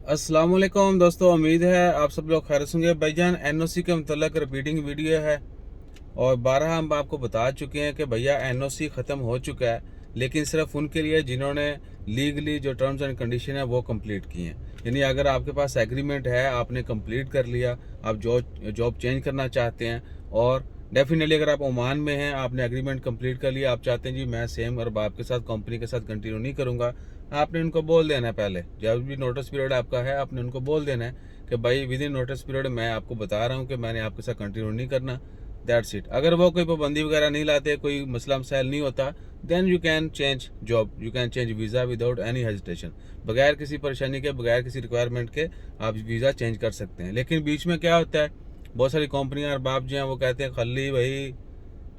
अस्सलाम वालेकुम दोस्तों, उम्मीद है आप सब लोग खैर होंगे। भाईजान एनओसी के मतलब रिपीटिंग वीडियो है और 12 हम आपको बता चुके हैं कि भैया एनओसी ख़त्म हो चुका है, लेकिन सिर्फ उनके लिए जिन्होंने लीगली जो टर्म्स एंड कंडीशन है वो कंप्लीट किए हैं। यानी अगर आपके पास एग्रीमेंट है, आपने कंप्लीट कर लिया, आप जॉब चेंज करना चाहते हैं और डेफिनेटली अगर आप ओमान में हैं, आपने एग्रीमेंट कंप्लीट कर लिया, आप चाहते हैं जी मैं सेम अरब आपके साथ कंपनी के साथ कंटिन्यू नहीं करूँगा, आपने उनको बोल देना है। पहले जब भी नोटिस पीरियड आपका है, आपने उनको बोल देना है कि भाई विद इन नोटिस पीरियड मैं आपको बता रहा हूँ कि मैंने आपके साथ कंटिन्यू नहीं करना। That's it. अगर वो कोई पाबंदी वगैरह नहीं लाते, कोई मसला मसाइल नहीं होता, then you can change job, you can change visa without any hesitation. बगैर किसी परेशानी के, बगैर किसी रिक्वायरमेंट के आप वीज़ा चेंज कर सकते हैं। लेकिन बीच में क्या होता है, बहुत सारी कंपनियां और बाप जो हैं वो कहते हैं खली भाई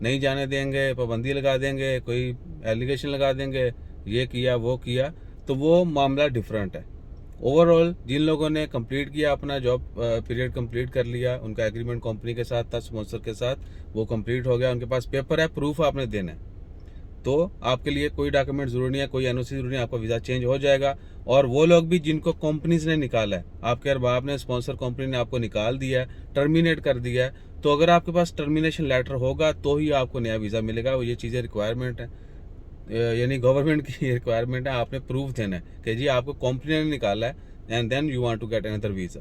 नहीं जाने देंगे, पाबंदी लगा देंगे, कोई एलिगेशन लगा देंगे, ये किया वो किया, तो वो मामला डिफरेंट है। ओवरऑल जिन लोगों ने कंप्लीट किया, अपना जॉब पीरियड कंप्लीट कर लिया, उनका एग्रीमेंट कंपनी के साथ था, स्पॉन्सर के साथ, वो कंप्लीट हो गया, उनके पास पेपर है, प्रूफ आपने देना है, तो आपके लिए कोई डॉक्यूमेंट जरूरी नहीं है, कोई एनओसी जरूरी नहीं है, आपका वीज़ा चेंज हो जाएगा। और वो लोग भी जिनको कंपनीज ने निकाला है, आपके अरबाब ने, स्पॉन्सर कंपनी ने आपको निकाल दिया है, टर्मिनेट कर दिया है, तो अगर आपके पास टर्मिनेशन लेटर होगा तो ही आपको नया वीज़ा मिलेगा। वो ये चीज़ें रिक्वायरमेंट है, यानी गवर्नमेंट की रिक्वायरमेंट है, आपने प्रूफ देना है कि जी आपको कंपनी ने निकाला है and then you want to get another visa.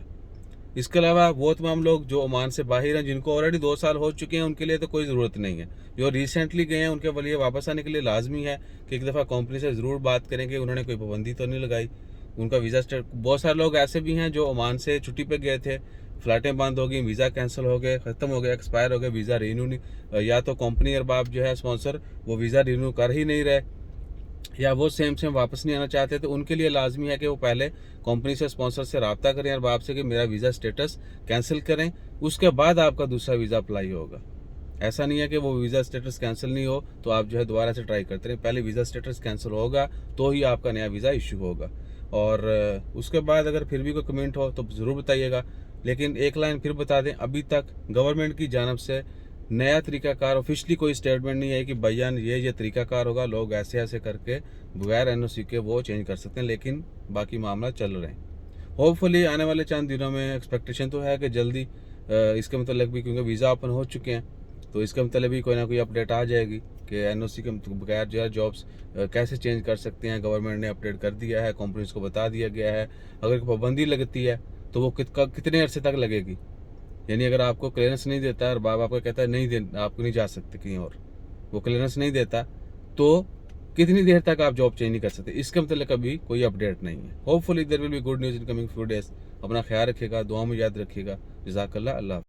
इसके अलावा वो तमाम लोग जो ओमान से बाहर हैं, जिनको ऑलरेडी 2 साल हो चुके हैं, उनके लिए तो कोई ज़रूरत नहीं है। जो रिसेंटली गए हैं उनके लिए वापस आने के लिए लाजमी है कि एक दफ़ा कंपनी से ज़रूर बात करें कि उन्होंने कोई पाबंदी तो नहीं लगाई। उनका वीज़ा स्टेट, बहुत सारे लोग ऐसे भी हैं जो ओमान से छुट्टी पे गए थे, फ़्लाइटें बंद हो गई, वीज़ा कैंसिल हो गए, ख़त्म हो गए, एक्सपायर हो गए, वीज़ा रिन्यू नहीं, या तो कंपनी अरबाब जो है स्पॉन्सर वो वीज़ा रिन्यू कर ही नहीं रहे, या वो सेम वापस नहीं आना चाहते, तो उनके लिए लाजमी है कि वो पहले कंपनी से, स्पॉन्सर से रब्ता करें और आपसे कि मेरा वीज़ा स्टेटस कैंसिल करें, उसके बाद आपका दूसरा वीज़ा अप्लाई होगा। ऐसा नहीं है कि वो वीज़ा स्टेटस कैंसिल नहीं हो तो आप जो है दोबारा से ट्राई करते रहें। पहले वीज़ा स्टेटस कैंसिल होगा तो ही आपका नया वीज़ा इशू होगा। और उसके बाद अगर फिर भी कोई कमेंट हो तो ज़रूर बताइएगा। लेकिन एक लाइन फिर बता दें, अभी तक गवर्नमेंट की जानब से नया तरीकाकार ऑफिशियली कोई स्टेटमेंट नहीं है कि भैया ये तरीकाकार होगा, लोग ऐसे ऐसे करके बगैर एनओसी के वो चेंज कर सकते हैं, लेकिन बाकी मामला चल रहे हैं। होपफुली आने वाले चंद दिनों में एक्सपेक्टेशन तो है कि जल्दी इसके मतलब भी, क्योंकि वीज़ा ओपन हो चुके हैं, तो इसका मतलब भी कोई ना कोई अपडेट आ जाएगी कि एनओसी के बगैर जो है जॉब्स कैसे चेंज कर सकते हैं। गवर्नमेंट ने अपडेट कर दिया है, कंपनीज को बता दिया गया है। अगर पाबंदी लगती है तो वो कितने अरसे तक लगेगी, यानी अगर आपको क्लियरेंस नहीं देता और बाप आपको कहता है नहीं दे, आपको नहीं जा सकते कहीं और, वो क्लियरेंस नहीं देता, तो कितनी देर तक आप जॉब चेंज नहीं कर सकते, इसका मतलब कभी कोई अपडेट नहीं है। Hopefully there will be good news in coming few days. अपना ख्याल रखिएगा, दुआ में याद रखिएगा। जज़ाकल्लाह। अल्लाह।